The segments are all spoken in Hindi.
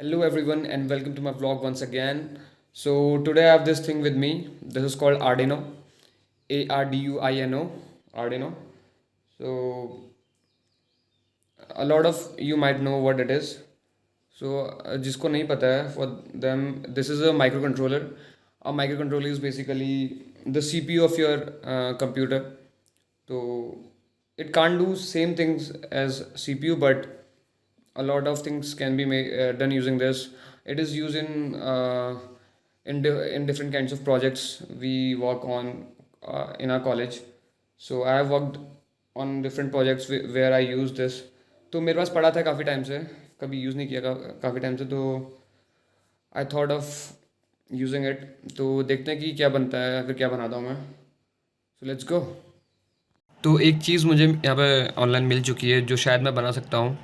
Hello everyone and welcome to my vlog once again. So today I have this thing with me. This is called Arduino. Arduino. Arduino. So a lot of you might know what it is. So जिसको नहीं पता है for them this is a microcontroller. A microcontroller is basically the CPU of your computer. So it can't do same things as CPU, but a lot of things can be done using this. It is used in different kinds of projects we work on in our college. So I have worked on different projects where I use this. तो मेरे पास पड़ा था काफ़ी टाइम से, कभी यूज़ नहीं किया काफ़ी टाइम से, तो I thought of using it. तो देखते हैं कि क्या बनता है, फिर क्या बनाता हूँ मैं. So let's go. तो एक चीज़ मुझे यहाँ पे ऑनलाइन मिल चुकी है जो शायद मैं बना सकता हूँ.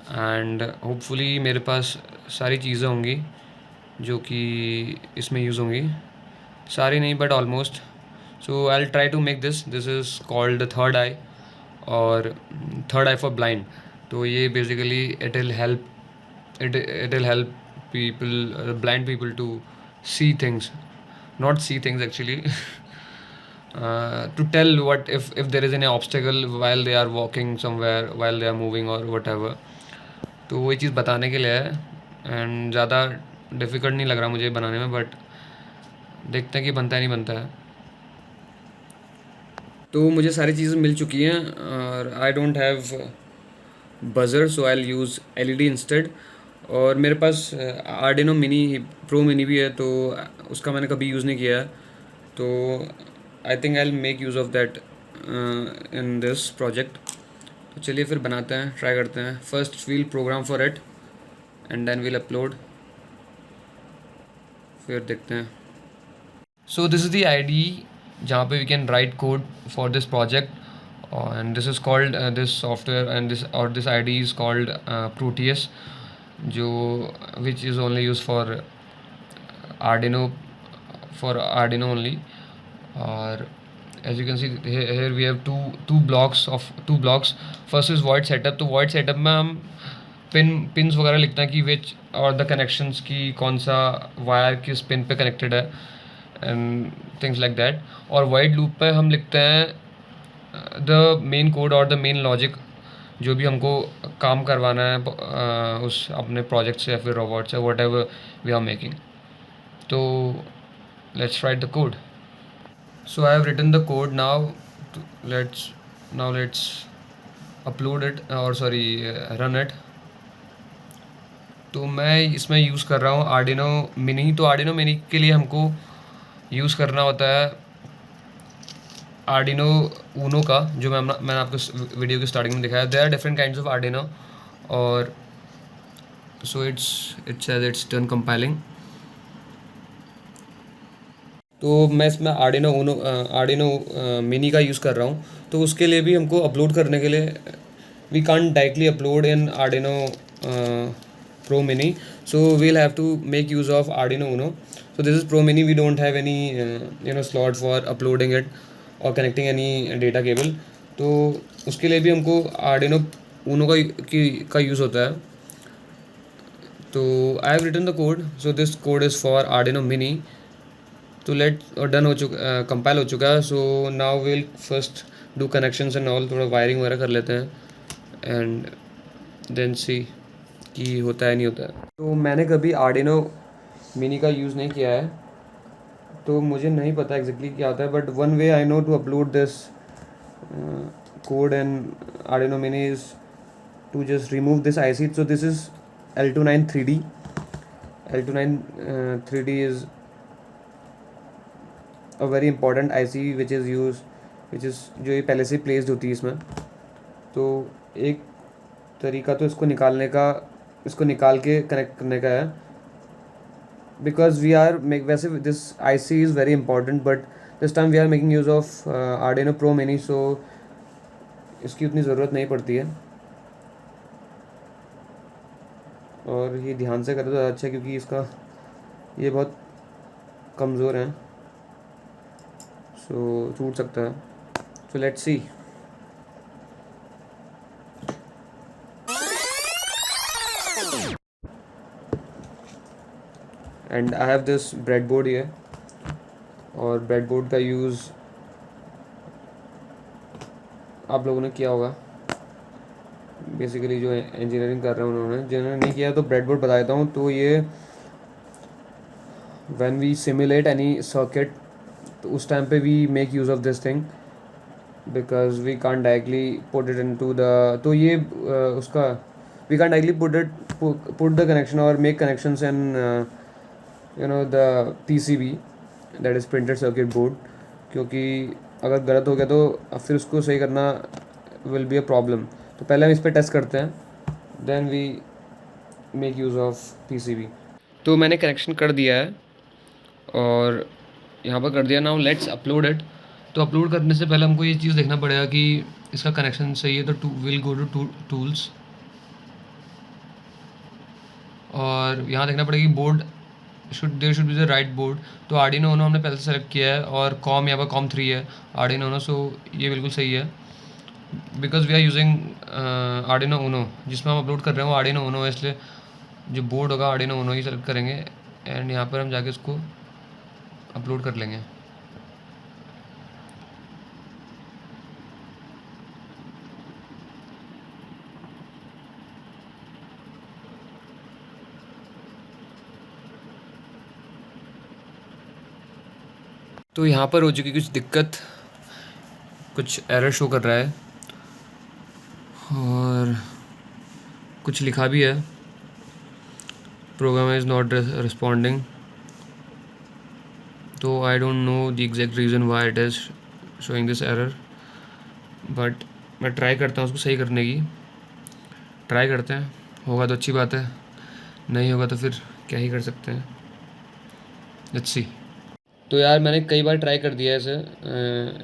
एंड होपफुली मेरे पास सारी चीज़ें होंगी जो कि इसमें यूज़ होंगी. सारी नहीं but almost. So I will try to make this is called third eye, और थर्ड आई फॉर ब्लाइंड. तो ये basically it will help people blind people to see things, not see things actually. To tell what if there is any obstacle while they are walking somewhere, while they are moving or whatever. तो वो चीज़ बताने के लिए है. एंड ज़्यादा डिफ़िकल्ट नहीं लग रहा मुझे बनाने में, बट देखते हैं कि बनता है नहीं बनता है. तो मुझे सारी चीज़ें मिल चुकी हैं और I don't have buzzer, so I will use LED instead. और मेरे पास आर्डिनो मिनी प्रो मिनी भी है, तो उसका मैंने कभी यूज़ नहीं किया है. तो I think I will make use of that in this project. तो चलिए फिर बनाते हैं, ट्राई करते हैं. First we'll program for it and then we'll upload. फिर देखते हैं. So this is the IDE जहाँ पे we can write code for this project. And this is called this software and this ID is called Proteus, जो which is only used for Arduino only. और as you can see here we have two blocks. First is void setup. तो void setup में हम पिन्स वगैरह लिखते हैं कि विच और द कनेक्शंस की कौन सा वायर किस पिन पे कनेक्टेड है एंड थिंग्स लाइक दैट. और वाइड लूप पे हम लिखते हैं द मेन कोड और द मेन लॉजिक जो भी हमको काम करवाना है उस अपने प्रोजेक्ट से या फिर रोबोट से, whatever we are making. तो let's write the code. So I have written the code now. Let's upload it और सॉरी रन इट. तो मैं इसमें यूज़ कर रहा हूँ आर्डिनो मिनी. तो आर्डिनो मिनी के लिए हमको यूज़ करना होता है आर्डिनो ऊनो का, जो मैंने आपको वीडियो की स्टार्टिंग में दिखाया. There are different kinds of Arduino. और सो इट्स डन कंपाइलिंग. तो मैं इसमें आर्डिनो मिनी का यूज़ कर रहा हूँ. तो उसके लिए भी हमको अपलोड करने के लिए we can't directly upload in Arduino Pro Mini, so we'll have to make use of Arduino Uno. So this is Pro Mini. We don't have any slot for uploading it or connecting any data cable. तो उसके लिए भी हमको Arduino Uno का यूज़ होता है. तो I have written the code. So this code is for Arduino Mini. तो डन हो चुका, कंपाइल हो चुका है. So now will first do connections and all. थोड़ा वायरिंग वगैरह कर लेते हैं एंड देन सी कि होता है नहीं होता है. तो मैंने कभी आर्डिनो मिनी का यूज़ नहीं किया है, तो मुझे नहीं पता एग्जैक्टली क्या होता है. But one way I know to upload this code and Arduino mini is to just remove this IC. So this is L29 3D. L29 3D is a very important IC which is जो ये पहले से प्लेस्ड होती है इसमें. तो एक तरीका तो इसको निकाल के कनेक्ट करने का है. बिकॉज वी आर मेक वैसे this IC is very important, but this time we are making use of Arduino pro mini, so इसकी उतनी ज़रूरत नहीं पड़ती है. और ये ध्यान से करें तो अच्छा है, क्योंकि इसका ये बहुत कमज़ोर है, सो टूट सकता है. So let's see. And I have this bread board ये, और ब्रेड बोर्ड का यूज़ आप लोगों ने किया होगा बेसिकली, जो इंजीनियरिंग कर रहे हैं उन्होंने। जिन्होंने नहीं किया तो ब्रेड बोर्ड बता देता हूँ। तो ये when we simulate any circuit, तो उस टाइम पे we make use of this thing because we can't directly put it into the, तो ये उसका we can't directly put the connection और make connections in you know the PCB, that is printed circuit board, क्योंकि अगर गलत हो गया तो फिर उसको सही करना विल बी अ प्रॉब्लम। तो पहले हम इस पर टेस्ट करते हैं, then we make use of PCB। तो मैंने कनेक्शन कर दिया है और यहाँ पर कर दिया। Now let's upload it. तो अपलोड करने से पहले हमको ये चीज़ देखना पड़ेगा कि इसका कनेक्शन सही है। तो विल गो टू टूल्स और यहाँ देखना पड़ेगा कि board there should be the right board. तो आर्डिनो उनो हमने पहले से सेलेक्ट किया है और कॉम यहाँ पर कॉम 3 है आर्डिनो उनो, सो ये बिल्कुल सही है because we are using Arduino Uno. जिसमें हम अपलोड कर रहे हैं वो आर्डिनो उनो है, इसलिए जो बोर्ड होगा आर्डिनो उनो ही सेलेक्ट करेंगे एंड यहाँ पर हम जाके इसको अपलोड कर लेंगे। तो यहाँ पर हो चुकी कुछ दिक्कत, कुछ एरर शो कर रहा है और कुछ लिखा भी है, प्रोग्राम इज़ नॉट रिस्पॉन्डिंग। तो I don't know the exact reason why it is showing this error, but मैं ट्राई करता हूँ उसको सही करने की। ट्राई करते हैं, होगा तो अच्छी बात है, नहीं होगा तो फिर क्या ही कर सकते हैं। Let's see. तो यार मैंने कई बार ट्राई कर दिया ऐसे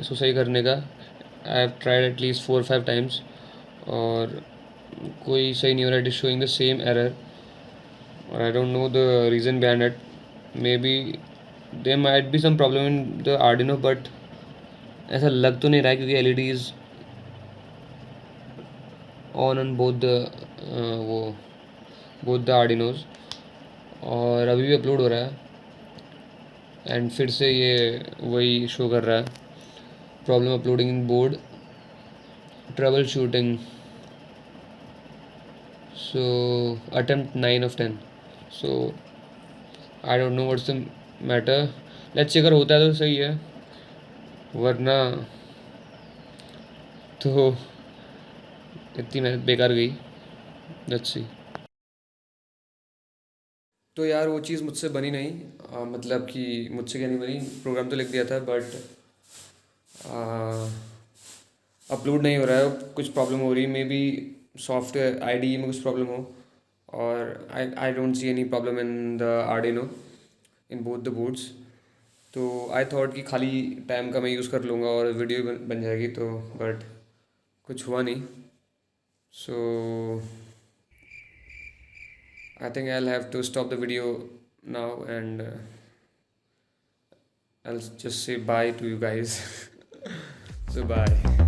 इसको सही करने का। I have tried at least 4-5 times और कोई सही नहीं हो रहा। It is showing the same error और I don't know the reason behind it. Maybe there might be some problem in the Arduino, but ऐसा लग तो नहीं रहा है क्योंकि LEDs ऑन बोथ द वो बोथ द आर्डिनोज, और अभी भी अपलोड हो रहा है एंड फिर से ये वही शो कर रहा है, problem uploading in board, trouble shooting. So attempt 9 of 10। So I don't know what's the matter. Let's see, अगर होता है तो सही है, वरना तो इतनी मेहनत बेकार गई। Let's see. तो यार वो चीज़ मुझसे बनी नहीं, मतलब कि मुझसे क्या नहीं बनी, प्रोग्राम तो लिख दिया था बट अपलोड नहीं हो रहा है। कुछ प्रॉब्लम हो रही है, मे बी सॉफ्टवेयर IDE में कुछ प्रॉब्लम हो, और I don't see any problem in the Arduino in both the boards. तो आई थॉट कि खाली टाइम का मैं यूज़ कर लूँगा और वीडियो बन जाएगी, तो बट कुछ हुआ नहीं। सो I think I'll have to stop the video now, and I'll just say bye to you guys. So bye.